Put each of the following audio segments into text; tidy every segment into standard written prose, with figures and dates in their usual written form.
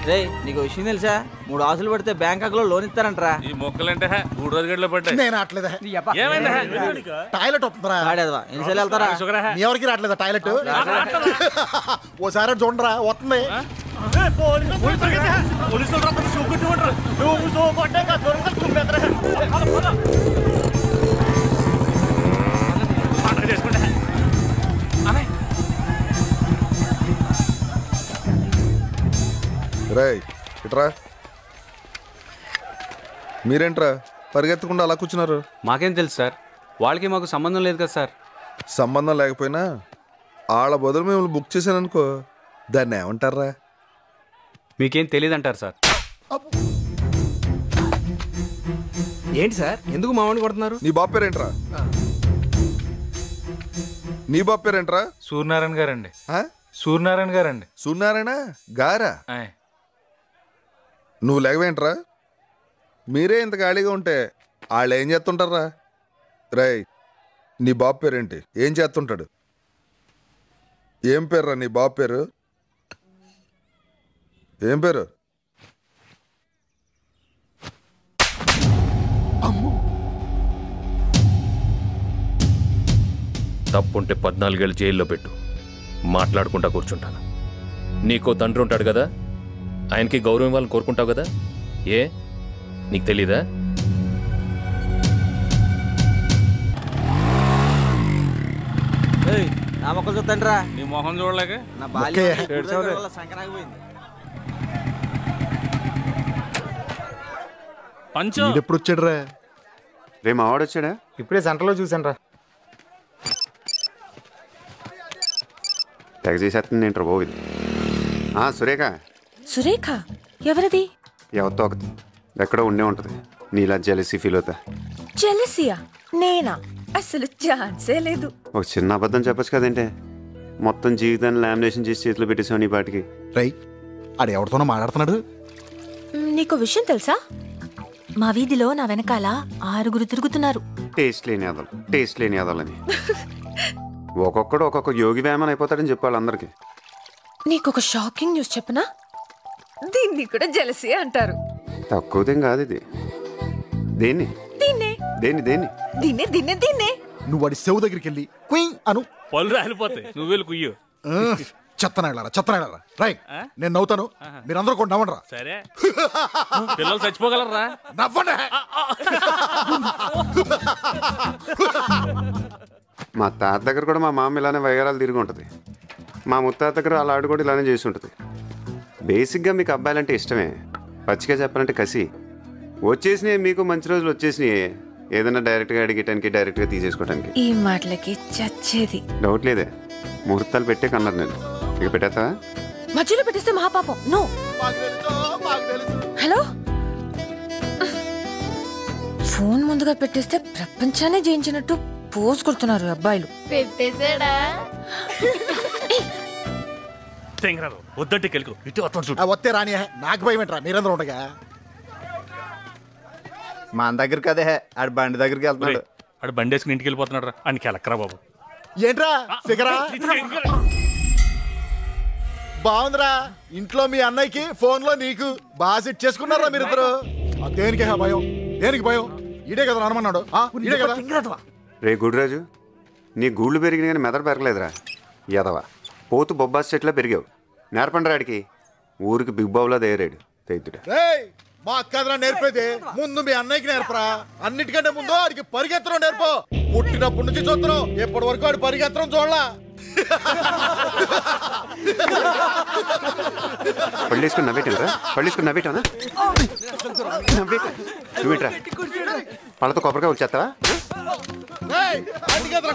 రే నీకు విషయం తెలుసా 3 ఆసులు పడితే బ్యాంకాక్ లో లోన్ ఇస్తారంటరా. ఈ మొక్కలంటే 3 రోజు గంటలు పడ్డాయి. నేను రావట్లేదా టాయిలెట్ వస్తుందిరా ఎన్నిసార్లు వెళ్తారా ఎవరికి రావట్లేదా టాయిలెట్ ఓసారి చూడరా వస్తుంది రేయ్ ఇట్రా. మీరేంట్రా పరిగెత్తకుండా అలా కూర్చున్నారు? మాకేం తెలుసు సార్, వాళ్ళకి మాకు సంబంధం లేదు కదా సార్. సంబంధం లేకపోయినా వాళ్ళ బదులు మిమ్మల్ని బుక్ చేశాననుకో దాన్ని ఏమంటారా? మీకేం తెలియదు అంటారు సార్. ఏంటి సార్ ఎందుకు మామూలు కొడుతున్నారు? నీ బాబు పేరేంట్రా? నీ బాబు పేరేంట్రా? సూర్యనారాయణ గారండి. సూర్యనారాయణ గారండి. సూర్యనారాయణ గారా? నువ్వు లేకవేంట్రా? మీరే ఇంత ఖాళీగా ఉంటే వాళ్ళు ఏం చేస్తుంటారా? రేయ్ నీ బాబు పేరేంటి? ఏం చేస్తుంటాడు? ఏం పేర్రా నీ బాబు పేరు? ఏం పేరు? తప్పుంటే 14 ఏళ్ళు జైల్లో పెట్టు, మాట్లాడుకుంటా కూర్చుంటాను. నీకో తండ్రి ఉంటాడు కదా, ఆయనకి గౌరవం ఇవ్వాలని కోరుకుంటావు కదా, ఏ నీకు తెలీదా? నా మొక్కలు చూద్దండ్రా. నీ మొహం చూడలేక నా బాల్యం సంకనాగిపోయింది. పంచం ఎప్పుడు వచ్చాడు రా? రే మావాడు వచ్చాడా? ఇప్పుడే సెంటర్లో చూసాను రా. తెగ చేసేస్తుంది ఏంట్రా బాబు ఇది? సురేఖ. సురేఖ ఎవరిది? ఎవరితో ఒకటి ఎక్కడో ఉండే ఉంటుంది. నీలా జెలసీ ఫీల్ అవుతా. జెలసియా? నేనా? అసలు ఛాన్సే లేదు. ఒక చిన్న అబద్ధం చెప్పచ్చు కదంటే మొత్తం జీవితాన్ని లామినేషన్ చేసి చేతిలో పెట్టేసావు నీ పాటికి. రై ఆడు ఎవరితోనో మాట్లాడుతున్నాడు. నీకు విషయం తెలుసా? మా వీధిలో నా వెనకాల 6 తిరుగుతున్నారు. టేస్ట్ లేని అదలని ఒక్కొక్కడు ఒక్కొక్క యోగి వేమన్ అయిపోతాడని చెప్పాలి అందరికి. నీకొక షాకింగ్ న్యూస్ చెప్పనా? దీన్ని కూడా జెలసీ అంటారు. తక్కువదేం కాదు ఇది. దేన్ని దీన్నే దేన్ని దేన్ని దీన్నే దీన్నే దీన్నే నువ్వు వాడి సెవ్ దగ్గరికి వెళ్ళి క్వీన్ అను. పళ్ళు రాలిపోతాయి, నువ్వు వెళ్ళి కుయ్యు. చెత్తనాడారా రైట్. నేను నవ్వుతాను, మీరందరూ కూడా నవ్వండి రా. సరే పిల్లలు చచ్చిపోగలరా? నవ్వండి. మా తాత దగ్గర కూడా మా మామ ఇలానే వయ్యారాలు తిరిగి ఉంటుంది. మా ముత్తాత దగ్గర అలా ఆడు కూడా ఇలానే చేసి ఉంటుంది. బేసిక్గా మీకు అబ్బాయిలంటే ఇష్టమే, పచ్చిగా చెప్పాలంటే కసి. వచ్చేసినాయి మీకు మంచి రోజులు వచ్చేసినాయి, ఏదైనా డైరెక్ట్గా అడిగేటానికి డైరెక్ట్గా తీసేసుకోవడానికి. ఈ మాటలకి చచ్చేది. డౌట్ లేదే, ముహూర్తాలు పెట్టే కన్నారు నేను. ఇక పెట్టేస్తావా? మధ్యలో పెట్టేస్తే మహాపాపం. నో. హలో, ఫోన్ ముందుగా పెట్టేస్తే ప్రపంచాన్ని జయించినట్టు పోజ్ కొడుతున్నారు అబ్బాయిలు. పెట్టేసాడా? వద్దంటే కెలుకు ఇటు వస్తే రాని నాకు భయం ఏంట్రా మీరందరూ ఉండగా. మన దగ్గరికి అదే ఆడు బండి దగ్గరికి వెళ్తున్నాడు. ఆడు బండి వేసుకుని ఇంటికి వెళ్ళిపోతున్నాడు రా. అని కెలక్కరా బాబు. ఏంట్రా ఫిగరా బాగుందిరా. ఇంట్లో మీ అన్నయ్యకి ఫోన్ లో నీకు బాగా సెట్ చేసుకున్నారా మీరిద్దరు? దేనికి భయం? దేనికి భయం? ఇడే కదా అనమన్నాడు. ఇడే కదా. రే గుడిరాజు, నీ గూళ్ళు పెరిగిన కానీ మెదడు పెరగలేదురా ఎదవా. పోతు బొబ్బాస్ చెట్లా పెరిగావు. నేర్పండి రాడికి, ఊరికి బిగ్ బాబులా తయారాడు తైతుడా. మా అక్కదరా నేర్పేది ముందు మీ అన్నయ్యకి నేర్పరా. అన్నిటికంటే ముందు ఆడికి పరిగెత్తడం నేర్పో. పుట్టినప్పటి నుంచి చూస్తున్నాం, ఎప్పటి వరకు ఆడు పరిగెత్తడం చూడలా. పళ్ళేసుకుని నవ్వేటరా? పళ్ళేసుకుని నవ్వేటానా? నువ్వేట్రా పళ్ళతో కొబ్బరికాయ వచ్చేస్తావా?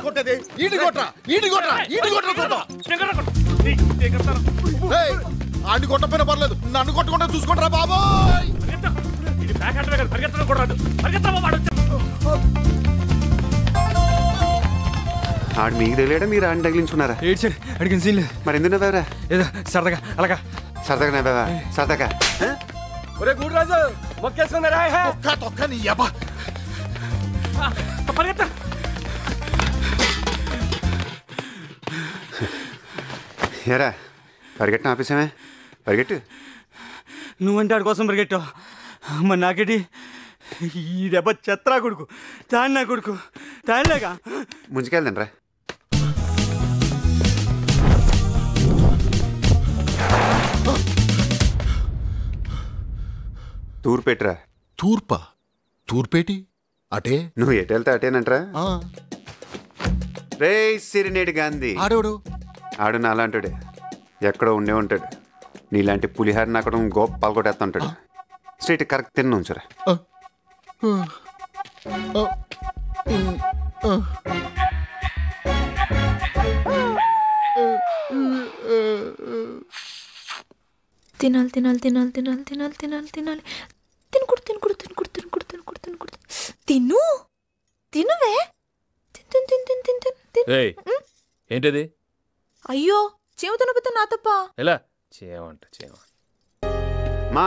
కొట్టేది ఈడి కొట్రా, ఈడి కొట్రా, ఈడి కొట్రా. ఆడి కొట్టపోయినా పర్లేదు, నన్ను కొట్టకుండా చూసుకుంటారా బాబోయ్. ఆడు మీకు తెలియడా మీరు ఆడిని తగిలించుకున్నారా? అడిగిన సీన్ లేదు. మరి ఎందుకు నవ్వారా? ఏదో సరదాగా అలాగా. సరదాగా నవ్వావా? సరదాగా గుడిరాజు మొక్కేసుకున్నారా? తొక్క నీ యబ్బా. ఏరా పరిగెట్టిన ఆపేసామే? పరిగెట్టు. నువ్వంటే ఆడి కోసం పరిగెట్టావు. మరి నాకేటి ఈ దెబ్బ చెత్రా కొడుకు, తాడి నా కొడుకు, తాడిలేగా ముంచుకెళ్దండి రా. తూర్పు పెట్టురా. తూర్పా? తూర్పేటి అటే? నువ్వు ఎటు వెళ్తే అటేనంటరా. రే సిరినేడు గాంధీ ఆడోడు ఆడు నాలాంటాడే, ఎక్కడో ఉండే ఉంటాడు. నీలాంటి పులిహారిని అక్కడ గోప పాల్గొట్టేస్తుంటాడు. స్ట్రైట్ కరెక్ట్ తిన్న ఉంచురా. తినాలి తినాలి తినాలి తినాలి తినాలి తినాలి తినాలి. తినకూడదు తినకూడదు తినకూడదు తినకూడదు తినకూడదు తినకూడదు. తిను తినవే. తిన్ తిన్ తిన్ తిన్ తిన్ తిన్. ఏయ్, ఏంటిది? అయ్యో చెవు తినబోతా నా తప్ప. ఎలా చేయమంట చేయమంట. మా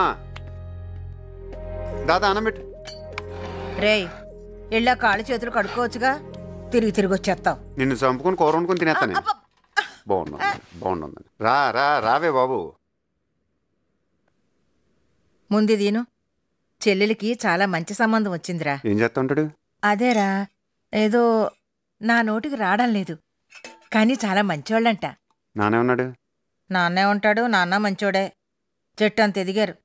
దాదా అన్నం పెట్టు. రేయ్ ఇళ్ళ కాళ్ళు చేతులు కడుక్కోవచ్చుగా, తిరిగి తిరిగి వచ్చేస్తావు. నిన్ను చంపుకొని కూర వండుకొని తినేస్తాను. బాగుంది బాగుంది. రా రా రావే బాబు. ముందు దీను చెల్లెలికి చాలా మంచి సంబంధం వచ్చిందిరా. ఏం చేస్తా ఉంటాడు? అదేరా, ఏదో నా నోటికి రావడం లేదు, కానీ చాలా మంచోళ్ళంట. నానే ఉన్నాడు? నాన్నే ఉంటాడు, నాన్న మంచోడే. చెట్టు అంత ఎదిగారు.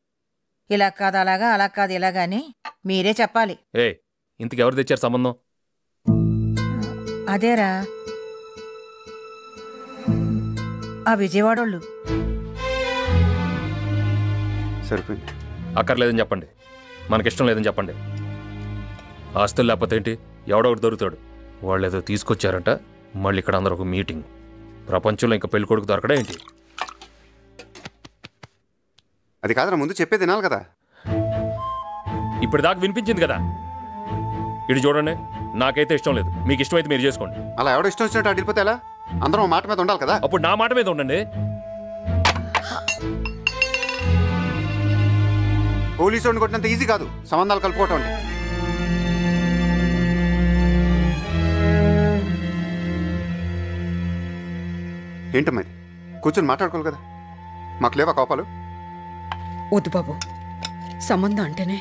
ఇలా కాదు అలాగా, అలా కాదు ఇలాగా అని మీరే చెప్పాలి. ఏయ్, ఇంతకు ఎవరు తెచ్చారు సంబంధం? అదేరా, ఆ విజయవాడోళ్ళు. సరిపోయింది. అక్కర్లేదని చెప్పండి, మనకిష్టం లేదని చెప్పండి. ఆస్తులు లేకపోతే ఏంటి, ఎవడో ఒకటి దొరుకుతాడు. వాళ్ళు ఏదో తీసుకొచ్చారంట, మళ్ళీ ఇక్కడ అందరూ ఒక మీటింగ్. ప్రపంచంలో ఇంకా పెళ్లి కొడుకు దొరకడా ఏంటి? అది కాదురా, ముందు చెప్పే తినాలి కదా. ఇప్పుడు దాకా వినిపించింది కదా. ఇటు చూడండి, నాకైతే ఇష్టం లేదు. మీకు ఇష్టమైతే మీరు చేసుకోండి. అలా ఎవడో ఇష్టం వచ్చినట్టు అడిగిపోతే ఎలా? అందరం మాట మీద ఉండాలి కదా. అప్పుడు నా మాట మీద ఉండండి. పోలీసు వాడిని కొట్టినంత ఈజీ కాదు సంబంధాలు కలుపుకోవటం అంటే. ఏంటి మరి కూర్చొని మాట్లాడుకోవాలి కదా. మాకు లేవా కోపాలు? వద్దు బాబు, సంబంధం అంటేనే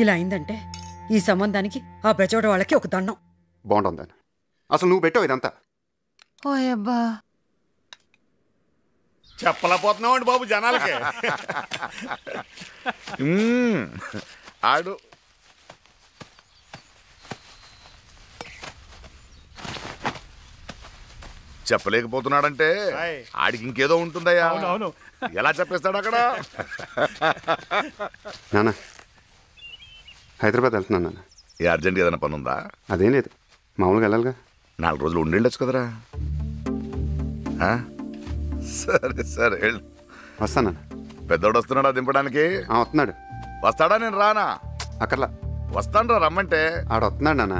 ఇలా అయిందంటే ఈ సంబంధానికి ఆ బెజోడ వాళ్ళకి ఒక దండం. బాగుంటుందని అసలు నువ్వు పెట్టావు ఇదంతా. ఓయబ్బా, చెప్పలేకపోతున్నావు బాబు జనాలకి. ఆడు చెప్పలేకపోతున్నాడంటే ఆడికి ఇంకేదో ఉంటుందయ్యా. ఎలా చెప్పేస్తాడు అక్కడ? నాన్న హైదరాబాద్ వెళ్తున్నాను నాన్న. ఏ అర్జెంట్ ఏదైనా పని ఉందా? అదేం లేదు, మామూలుగా వెళ్ళాలిగా. 4 రోజులు ఉండేళ్ళొచ్చు కదరా. సరే సరే వెళ్ళు. వస్తాను. పెద్దోడు వస్తున్నాడా దింపడానికి? వస్తున్నాడు. వస్తాడా? నేను రానా? అక్కర్లా, వస్తాను రా, రమ్మంటే. ఆడ వస్తున్నాడు నాన్న.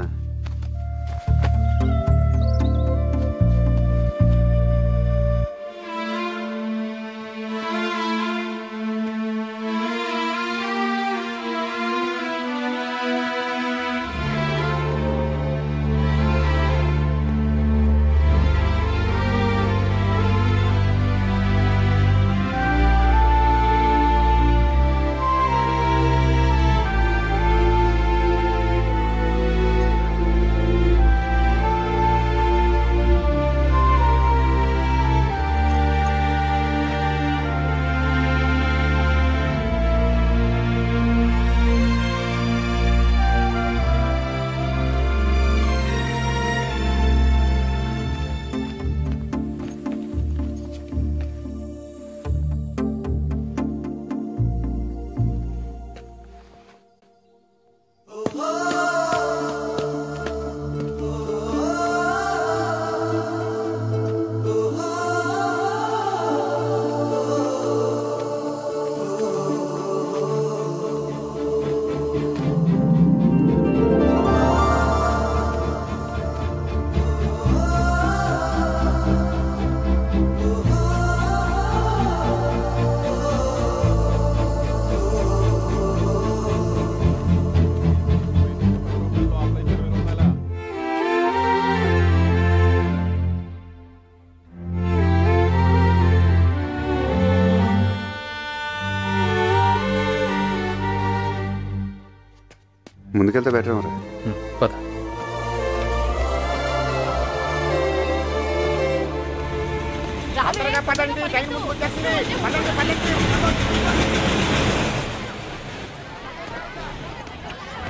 ముందుకెళ్తే బెటర్ రా. పద.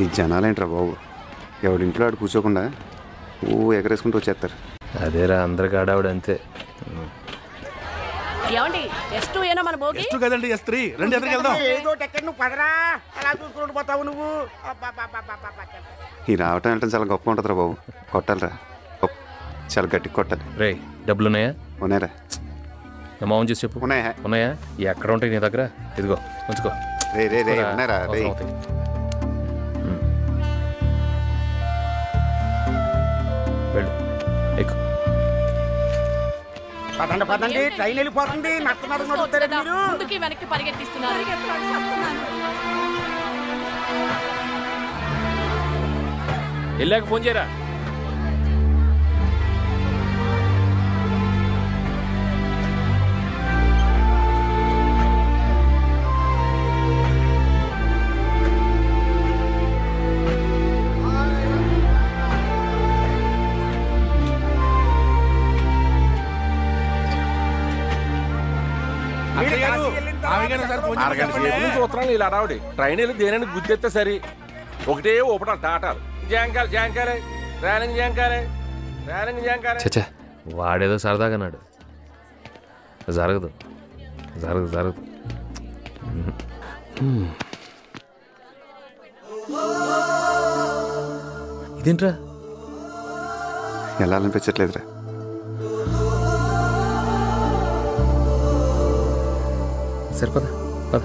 ఈ జనాలేంట్రా బాబు, ఎవడింట్లో ఆడు కూర్చోకుండా ఎగరేసుకుంటూ వచ్చేస్తారు. అదేరా అందరికి ఆడావిడ అంతే. ఏమండి S2 ఏనా మన భోగి? S2 కదండి S3. రండి ఎదురుకి వెళ్దాం. ఏదో టెక్కర్ నువ్వు పదరా, అలా చూసుకుంటూ పోతావు నువ్వు. ఈ రావటం అంటే చాలా గొప్ప ఉంటుందిరా బాబు. కొట్టాలిరా, చాలా గట్టిగా కొట్టాలి. రే డబ్బులు ఉన్నాయా? ఉన్నాయరా. అమౌంట్ చూసి చెప్పు. ఉన్నాయా? ఉన్నాయా? ఎక్కడ ఉంటాయి నీ దగ్గర? ఇదిగో ఉంచుకో. రే రే రే ఉన్నారా? రే వెళ్ళు, ఎక్కు. పదండి పదండి, ట్రైన్ వెళ్ళిపోతుంది. ముందుకి వెనక్కి పరిగెత్తిస్తున్నారు. వెళ్ళాక ఫోన్ చేయరా. చూస్తున్నాను ఇలా అడావిడి. ట్రైన్ వెళ్ళి దేని గుద్దెత్తే సరి ఒకటే ఊపటాలు తాటాలు. జాంకాలు జాంకాలే, రేలింగ్ జాంకాలే, రేలింగ్ జాంకాలే. చచ్చా, వాడేదో సరదాగా అన్నాడు. జరగదు జరగదు జరగదు. ఇదేంట్రా ఎలా అనిపించట్లేదురా. సరిపదా పద.